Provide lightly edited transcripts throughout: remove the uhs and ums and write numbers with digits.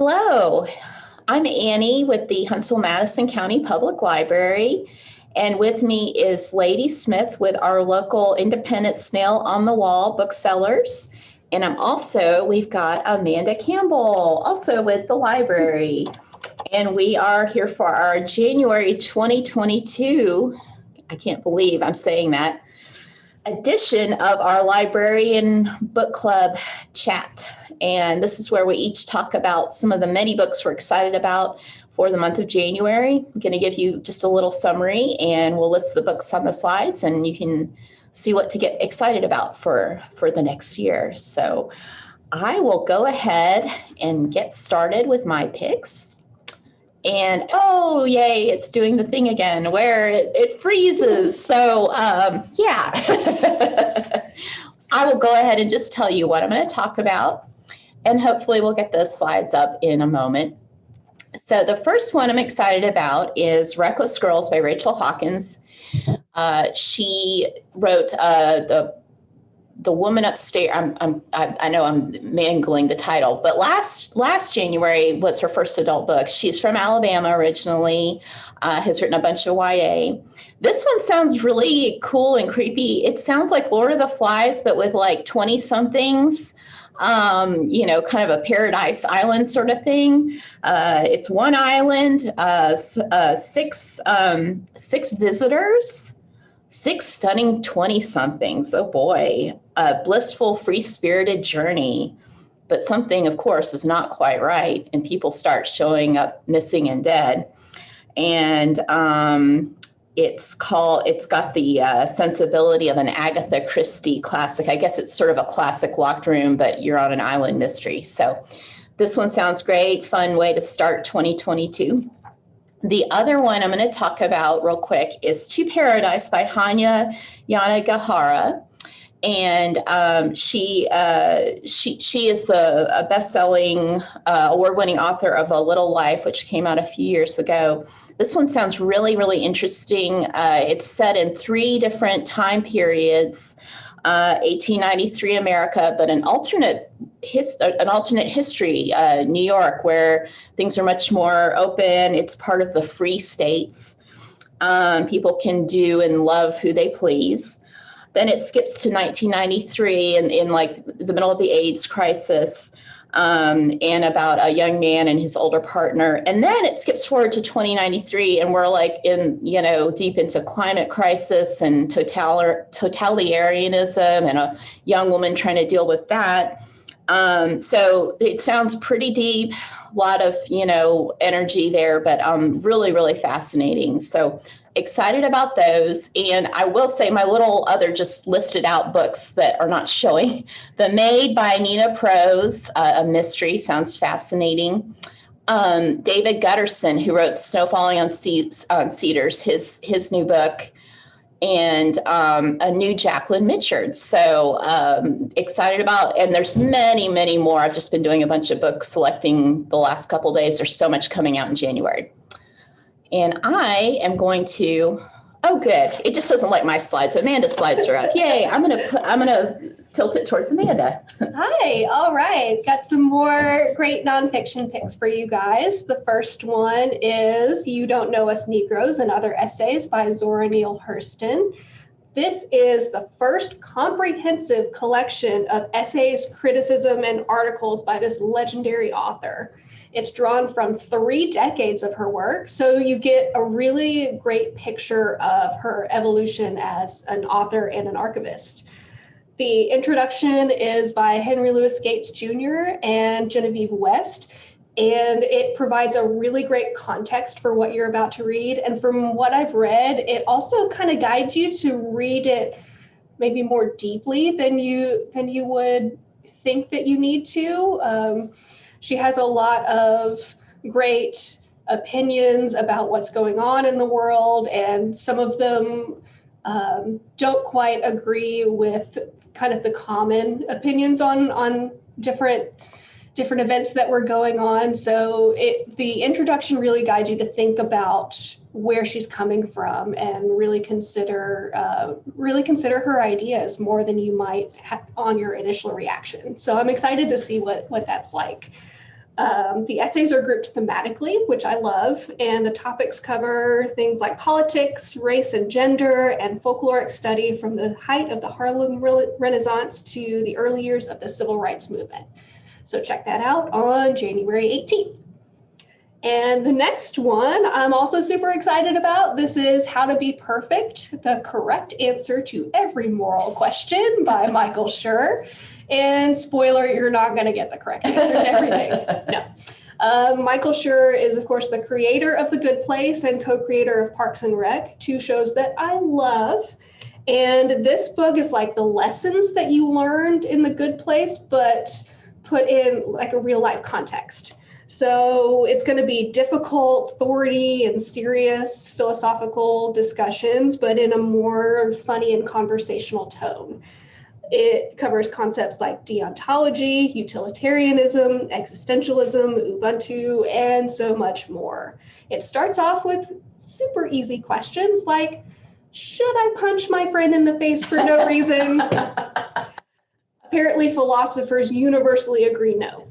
Hello, I'm Annie with the Huntsville-Madison County Public Library, and with me is Lady Smith with our local independent Snail on the Wall booksellers. And we've got Amanda Campbell, also with the library. And we are here for our January 2022, I can't believe I'm saying that, edition of our Librarian Book Club chat. And this is where we each talk about some of the many books we're excited about for the month of January. I'm going to give you just a little summary and we'll list the books on the slides and you can see what to get excited about for the next year. So I will go ahead and get started with my picks. And oh, yay, it's doing the thing again where it freezes. So yeah, I will go ahead and just tell you what I'm going to talk about. And hopefully we'll get those slides up in a moment. So the first one I'm excited about is Reckless Girls by Rachel Hawkins. She wrote the Woman Upstairs. I know I'm mangling the title, but last January was her first adult book. She's from Alabama originally, has written a bunch of YA. This one sounds really cool and creepy. It sounds like Lord of the Flies, but with like 20 somethings, kind of a Paradise Island sort of thing. It's one island, six visitors, six stunning 20-somethings. Oh boy, a blissful, free-spirited journey. But something, of course, is not quite right, and people start showing up missing and dead. And it's got the sensibility of an Agatha Christie classic. I guess it's sort of a classic locked room, but you're on an island mystery. So this one sounds great, fun way to start 2022. The other one I'm going to talk about real quick is To Paradise by Hanya Yanagihara. And she is a best-selling, award-winning author of A Little Life, which came out a few years ago. This one sounds really, really interesting. It's set in 3 different time periods, 1893 America, but an alternate history, New York, where things are much more open. It's part of the free states. People can do and love who they please. Then it skips to 1993 in like the middle of the AIDS crisis, and about a young man and his older partner. And then it skips forward to 2093 and we're like deep into climate crisis and totalitarianism and a young woman trying to deal with that. So it sounds pretty deep, a lot of, energy there, but really, really fascinating. So excited about those. And I will say my little other just listed out books that are not showing. The Maid by Nina Prose, a mystery, sounds fascinating. David Gutterson, who wrote Snow Falling on Cedars, his new book. And a new Jacqueline Mitchard. So excited about, and there's many, many more. I've just been doing a bunch of book selecting the last couple of days. There's so much coming out in January. And I am going to, oh good, it just doesn't like my slides. Amanda's slides are up. Yay, I'm gonna tilt it towards Amanda. Hi, all right. Got some more great nonfiction picks for you guys. The first one is You Don't Know Us Negroes and Other Essays by Zora Neale Hurston. This is the first comprehensive collection of essays, criticism, and articles by this legendary author. It's drawn from 3 decades of her work, so you get a really great picture of her evolution as an author and an archivist. The introduction is by Henry Louis Gates Jr. and Genevieve West, and it provides a really great context for what you're about to read. And from what I've read, it also kind of guides you to read it maybe more deeply than you would think that you need to. She has a lot of great opinions about what's going on in the world, and some of them don't quite agree with kind of the common opinions on different events that were going on. So the introduction really guides you to think about where she's coming from and really consider her ideas more than you might have on your initial reaction. So I'm excited to see what that's like. The essays are grouped thematically, which I love, and the topics cover things like politics, race and gender, and folkloric study from the height of the Harlem Renaissance to the early years of the Civil Rights Movement. So check that out on January 18th. And the next one I'm also super excited about. This is How to Be Perfect, the Correct Answer to Every Moral Question by Michael Schur. And spoiler, you're not going to get the correct answer to everything. No. Michael Schur is, of course, the creator of The Good Place and co-creator of Parks and Rec, two shows that I love. And this book is like the lessons that you learned in The Good Place, but put in like a real life context. So it's going to be difficult, thorny, and serious philosophical discussions, but in a more funny and conversational tone. It covers concepts like deontology, utilitarianism, existentialism, Ubuntu, and so much more. It starts off with super easy questions like, should I punch my friend in the face for no reason? Apparently, philosophers universally agree no.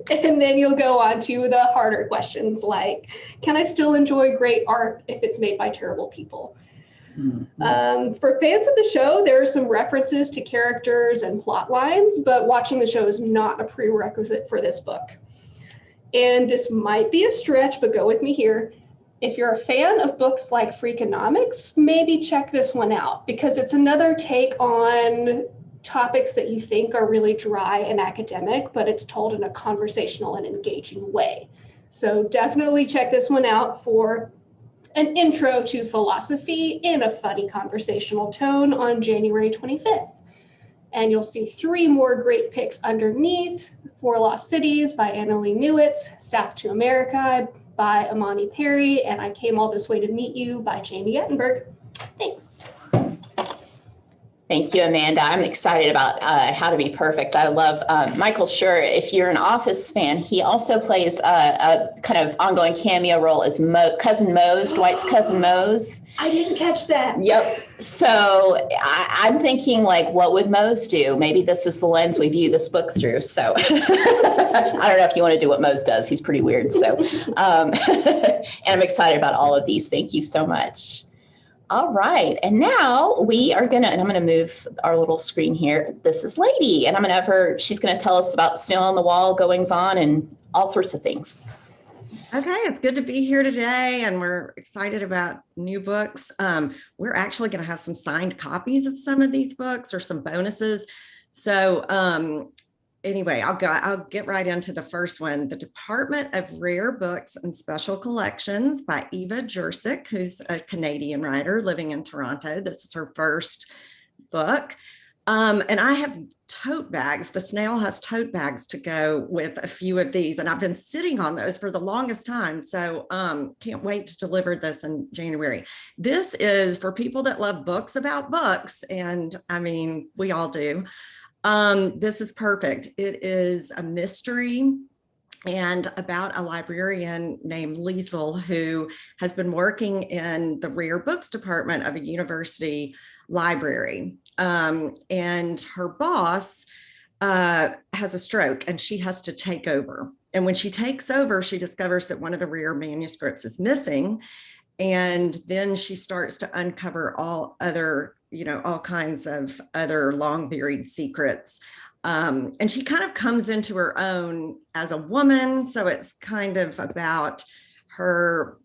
And then you'll go on to the harder questions like, can I still enjoy great art if it's made by terrible people? Mm-hmm. For fans of the show, there are some references to characters and plot lines, but watching the show is not a prerequisite for this book. And this might be a stretch, but go with me here. If you're a fan of books like Freakonomics, maybe check this one out because it's another take on topics that you think are really dry and academic, but it's told in a conversational and engaging way. So definitely check this one out for an intro to philosophy in a funny conversational tone on January 25th. And you'll see 3 more great picks underneath: Four Lost Cities by Annalee Newitz, South to America by Amani Perry, and I Came All This Way to Meet You by Jamie Ettenberg. Thanks. Thank you, Amanda. I'm excited about How to Be Perfect. I love Michael Schur. If you're an Office fan, he also plays a kind of ongoing cameo role as Cousin Mose, Dwight's Cousin Mose. I didn't catch that. Yep. So I'm thinking, like, what would Mose do? Maybe this is the lens we view this book through. So I don't know if you want to do what Mose does. He's pretty weird. So and I'm excited about all of these. Thank you so much. All right, and now we are gonna, and I'm gonna move our little screen here. This is Lady, and I'm gonna have her, she's gonna tell us about Snail on the Wall, goings on, and all sorts of things. Okay, it's good to be here today, and we're excited about new books. We're actually gonna have some signed copies of some of these books or some bonuses. So anyway, I'll get right into the first one, The Department of Rare Books and Special Collections by Eva Jurczyk, who's a Canadian writer living in Toronto. This is her first book. And I have tote bags. The Snail has tote bags to go with a few of these, and I've been sitting on those for the longest time. So can't wait to deliver this in January. This is for people that love books about books, and I mean, we all do. This is perfect. It is a mystery and about a librarian named Liesel who has been working in the rare books department of a university library. And her boss has a stroke and she has to take over. And when she takes over, she discovers that one of the rare manuscripts is missing. And then she starts to uncover all kinds of other long buried secrets. And she kind of comes into her own as a woman. So it's kind of about her,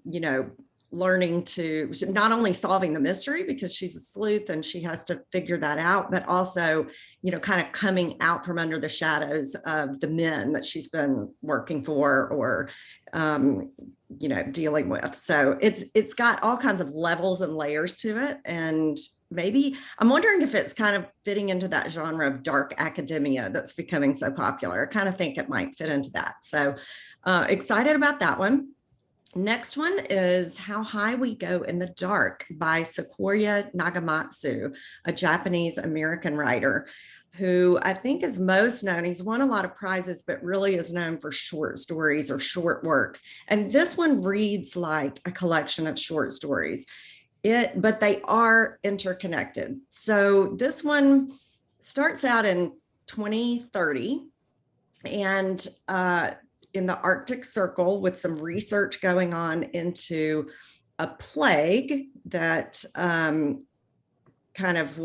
learning to not only solving the mystery because she's a sleuth and she has to figure that out, but also, kind of coming out from under the shadows of the men that she's been working for or, dealing with. So it's got all kinds of levels and layers to it. And maybe I'm wondering if it's kind of fitting into that genre of dark academia that's becoming so popular. I kind of think it might fit into that. So excited about that one. Next one is How High We Go in the Dark by Sakuya Nagamatsu, a Japanese American writer who I think is most known. He's won a lot of prizes, but really is known for short stories or short works. And this one reads like a collection of short stories, but they are interconnected. So this one starts out in 2030 and in the Arctic Circle with some research going on into a plague that kind of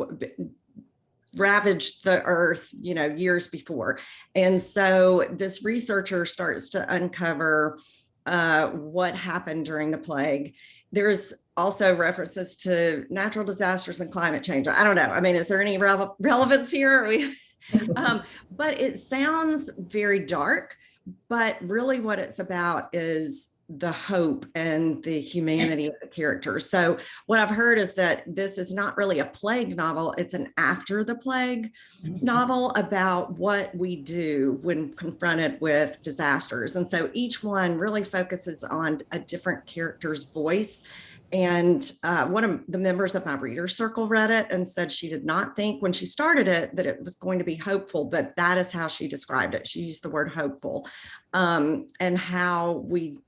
ravaged the earth, years before. And so this researcher starts to uncover what happened during the plague. There's also references to natural disasters and climate change. I don't know. I mean, is there any relevance here? But it sounds very dark, but really what it's about is the hope and the humanity of the characters. So what I've heard is that this is not really a plague novel. It's an after the plague novel about what we do when confronted with disasters. And so each one really focuses on a different character's voice. And one of the members of my reader circle read it and said she did not think when she started it that it was going to be hopeful, but that is how she described it. She used the word hopeful, and how we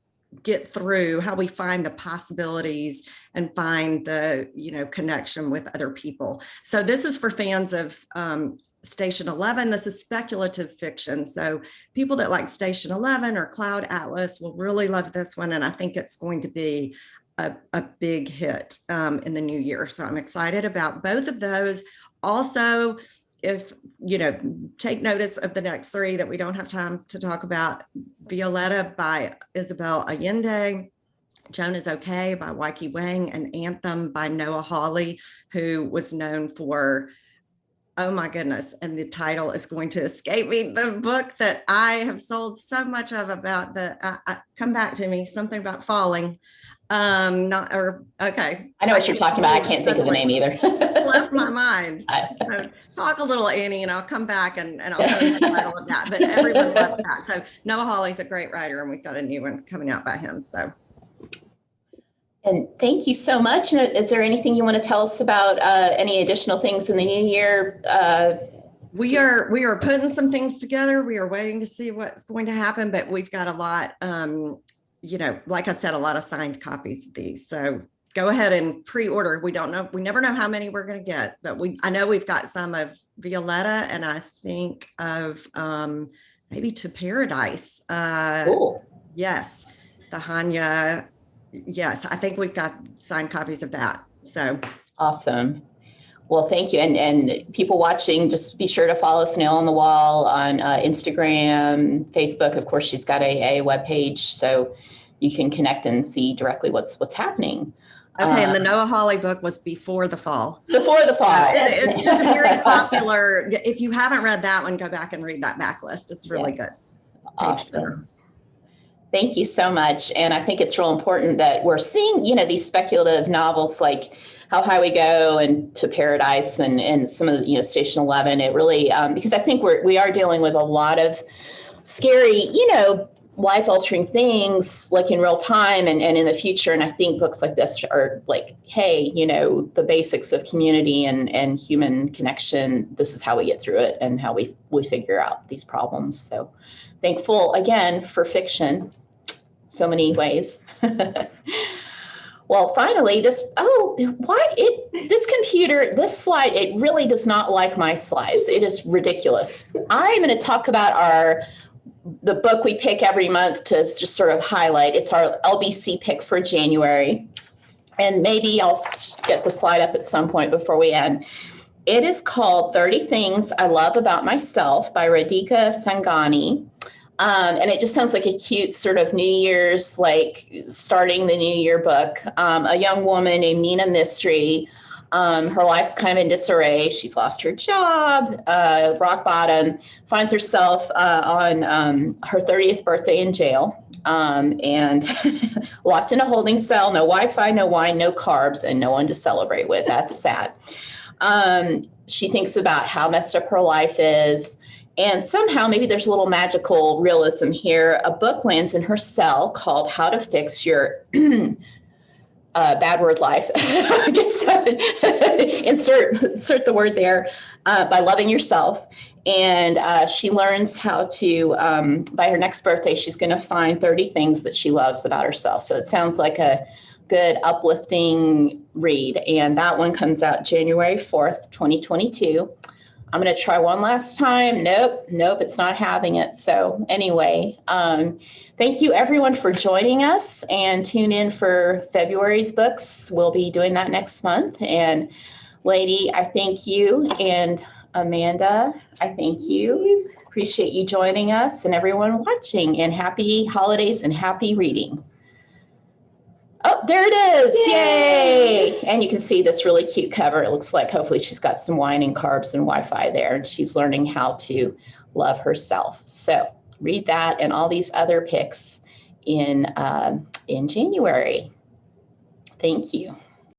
get through, how we find the possibilities and find the connection with other people. So this is for fans of Station 11. This is speculative fiction. So people that like Station 11 or Cloud Atlas will really love this one. And I think it's going to be a big hit in the new year. So I'm excited about both of those. Also, if take notice of the next three that we don't have time to talk about: Violetta by Isabel Allende, Joan is Okay by Weike Wang, and Anthem by Noah Hawley, who was known for, oh my goodness, and the title is going to escape me, the book that I have sold so much of about come back to me, something about falling. Okay. I know what you're talking about. I can't think of the name either. It's left my mind. So talk a little, Annie, and I'll come back and I'll tell you the title of that. But everyone loves that. So Noah Hawley's a great writer, and we've got a new one coming out by him. So. And thank you so much. And is there anything you want to tell us about any additional things in the new year? We are putting some things together. We are waiting to see what's going to happen, but we've got a lot. Like I said, a lot of signed copies of these. So go ahead and pre-order. We don't know. We never know how many we're going to get, but I know we've got some of Violetta, and I think of maybe To Paradise. Cool. Yes. The Hanya. Yes. I think we've got signed copies of that. So awesome. Well, thank you. And people watching, just be sure to follow Snail on the Wall on Instagram, Facebook. Of course, she's got a webpage, so you can connect and see directly what's happening. Okay, and the Noah Hawley book was Before the Fall. Before the Fall. It's just very popular. If you haven't read that one, go back and read that backlist. It's really good. Awesome. Thank you so much. And I think it's real important that we're seeing, these speculative novels like How High We Go and To Paradise and some of the, Station 11. It really, because I think we are dealing with a lot of scary, life-altering things like in real time and in the future. And I think books like this are like, hey, the basics of community and human connection. This is how we get through it and how we figure out these problems. So thankful again for fiction. So many ways. Well, finally, this computer, this slide, it really does not like my slides. It is ridiculous. I'm going to talk about the book we pick every month to just sort of highlight. It's our LBC pick for January. And maybe I'll get the slide up at some point before we end. It is called 30 Things I Love About Myself by Radhika Sangani. And it just sounds like a cute sort of New Year's, like starting the New Year book. A young woman named Nina Mystery. Her life's kind of in disarray. She's lost her job, rock bottom, finds herself on her 30th birthday in jail and locked in a holding cell, no Wi-Fi, no wine, no carbs, and no one to celebrate with. That's sad. She thinks about how messed up her life is. And somehow, maybe there's a little magical realism here. A book lands in her cell called How to Fix Your Bad Word Life. I guess insert the word there, by loving yourself. And she learns how to, by her next birthday, she's going to find 30 things that she loves about herself. So it sounds like a good, uplifting read. And that one comes out January 4th, 2022. I'm going to try one last time. Nope, it's not having it. So anyway, thank you everyone for joining us, and tune in for February's books. We'll be doing that next month. And Lady, I thank you. And Amanda, I thank you. Appreciate you joining us, and everyone watching, and happy holidays and happy reading. Oh, there it is. Yay. And you can see this really cute cover. It looks like hopefully she's got some wine and carbs and Wi-Fi there, and she's learning how to love herself. So read that and all these other picks in January. Thank you.